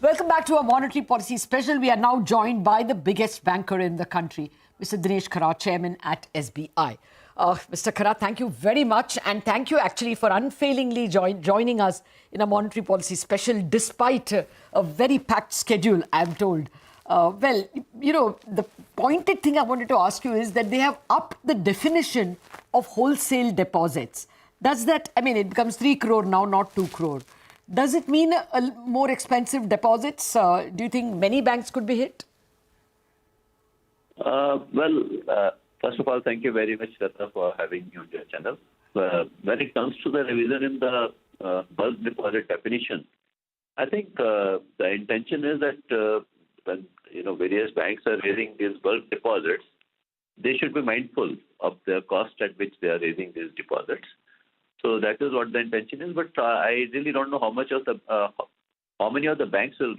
Welcome back to our Monetary Policy Special. We are now joined by the biggest banker in the country, Mr. Dhinesh Khara, Chairman at SBI. Mr. Khara, thank you very much, and thank you actually for unfailingly joining us in a Monetary Policy Special despite a very packed schedule, I'm told. Well, you know, the pointed thing I wanted to ask you is that they have upped the definition of wholesale deposits. Does that, I mean, it becomes 3 crore now, not 2 crore. Does it mean more expensive deposits? Do you think many banks could be hit? First of all, thank you very much, Lata, for having me on your channel. When it comes to the revision in the bulk deposit definition, I think the intention is that when various banks are raising these bulk deposits, they should be mindful of the cost at which they are raising these deposits. So that is what the intention is. But I really don't know how many of the banks will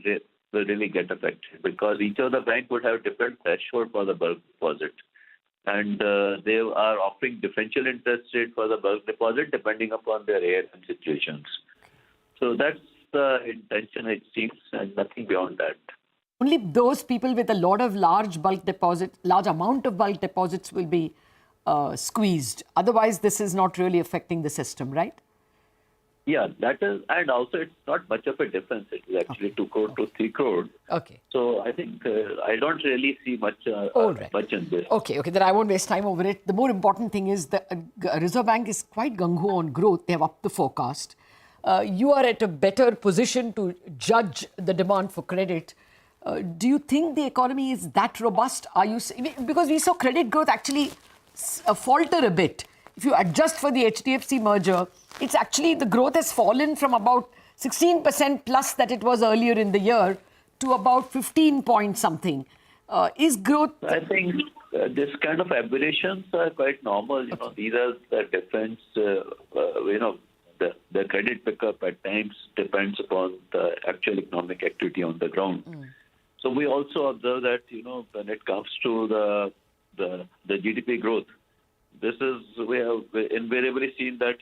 really get affected, because each of the bank would have different threshold for the bulk deposit, and they are offering differential interest rate for the bulk deposit depending upon their ALM situations. So that's the intention, it seems, and nothing beyond that. Only those people with a lot of large amount of bulk deposits will be squeezed. Otherwise, this is not really affecting the system, right? Yeah, that is, and also it's not much of a difference. It is actually 2 crore to 3 crore. Okay. So I think I don't really see much in this. Okay, then I won't waste time over it. The more important thing is the Reserve Bank is quite gung-ho on growth. They have upped the forecast. You are at a better position to judge the demand for credit. Do you think the economy is that robust? Because we saw credit growth actually falter a bit. If you adjust for the HDFC merger, it's actually the growth has fallen from about 16% plus that it was earlier in the year to about 15 point something. Is growth? I think this kind of aberrations are quite normal. These are the difference. The credit pickup at times depends upon the actual economic activity on the ground. So we also observe that when it comes to the GDP growth, we have invariably seen that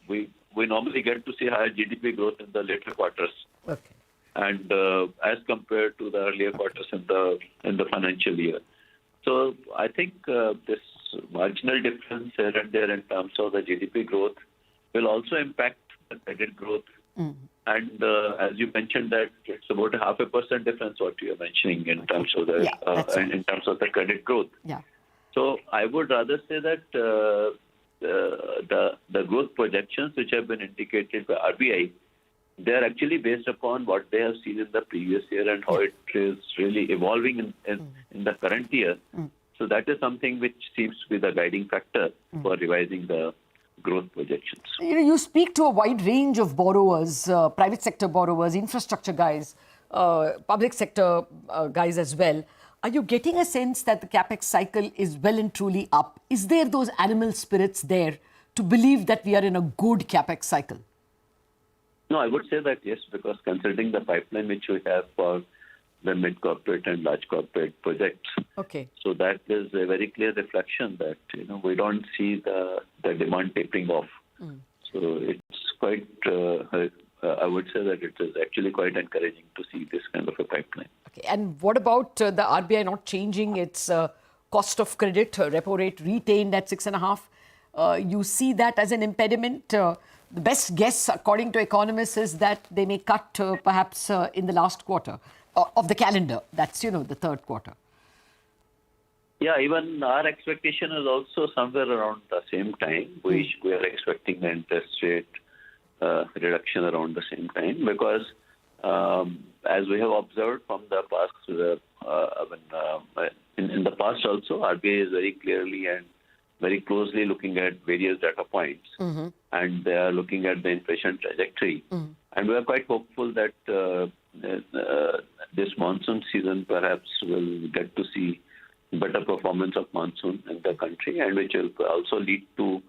we normally get to see higher GDP growth in the later quarters, and as compared to the earlier quarters in the financial year. So I think this marginal difference here and there in terms of the GDP growth will also impact the credit growth. And as you mentioned, that it's about 0.5% difference what you are mentioning in terms of the credit growth. Yeah. So I would rather say that the growth projections which have been indicated by RBI, they are actually based upon what they have seen in the previous year and how it is really evolving in the current year. So that is something which seems to be the guiding factor for revising the growth projections. You speak to a wide range of borrowers, private sector borrowers, infrastructure guys, public sector guys as well. Are you getting a sense that the capex cycle is well and truly up? Is there those animal spirits there to believe that we are in a good capex cycle? No, I would say that yes, because considering the pipeline which we have for the mid-corporate and large corporate projects, so that is a very clear reflection that we don't see the demand tapering off. So it's quite, I would say that it is actually quite encouraging to see this kind of a pipeline. And what about the RBI not changing its cost of credit, repo rate retained at 6.5%? You see that as an impediment? The best guess, according to economists, is that they may cut perhaps in the last quarter of the calendar. That's, the third quarter. Yeah, even our expectation is also somewhere around the same time. We are expecting the interest rate reduction around the same time, because as we have observed from the past, in the past also, RBI is very clearly and very closely looking at various data points, and they are looking at the inflation trajectory. And we are quite hopeful that this monsoon season perhaps will get to see better performance of monsoon in the country, and which will also lead to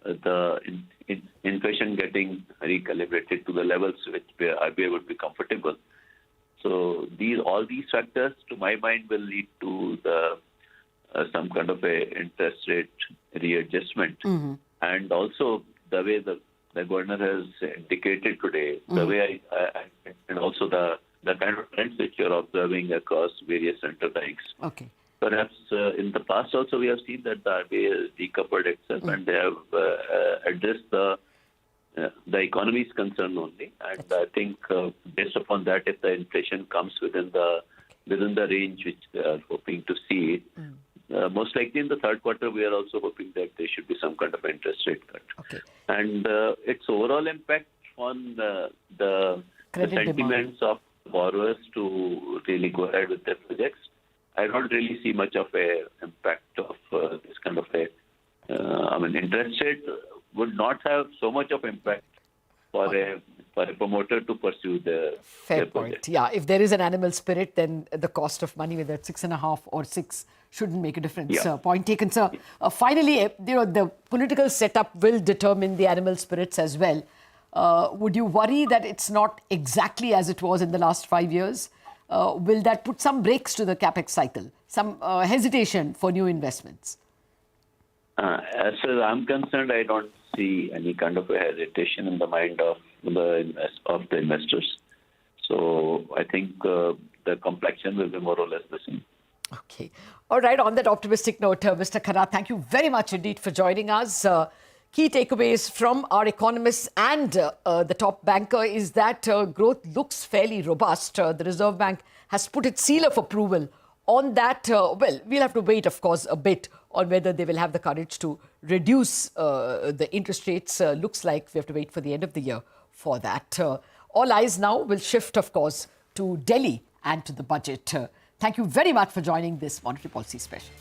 the inflation getting recalibrated to the levels which RBI would be comfortable. So all these factors, to my mind, will lead to some kind of a interest rate readjustment. And also the way the governor has indicated today, the way and also the kind of observing across various central banks. Okay. Perhaps in the past also we have seen that the RBI has decoupled itself and they have addressed the economy's concern only. And I think based upon that, if the inflation comes within the range which they are hoping to see, most likely in the third quarter, we are also hoping that there should be some kind of interest rate cut. Okay. And its overall impact on the sentiments of borrowers to really go ahead with their projects, I don't really see much of a impact of this kind of interest rate would not have so much of impact for a promoter to pursue their Fair project. point. Yeah, if there is an animal spirit, then the cost of money, whether it's 6.5 or 6, shouldn't make a difference. Yeah. Point taken, sir. Finally, the political setup will determine the animal spirits as well. Would you worry that it's not exactly as it was in the last 5 years? Will that put some brakes to the capex cycle, some hesitation for new investments? As far as I'm concerned, I don't see any kind of a hesitation in the mind of the investors. So I think the complexion will be more or less the same. Okay. All right. On that optimistic note, Mr. Khara, thank you very much indeed for joining us. Key takeaways from our economists and the top banker is that growth looks fairly robust. The Reserve Bank has put its seal of approval on that. We'll have to wait, of course, a bit on whether they will have the courage to reduce the interest rates. Looks like we have to wait for the end of the year for that. All eyes now will shift, of course, to Delhi and to the budget. Thank you very much for joining this Monetary Policy Special.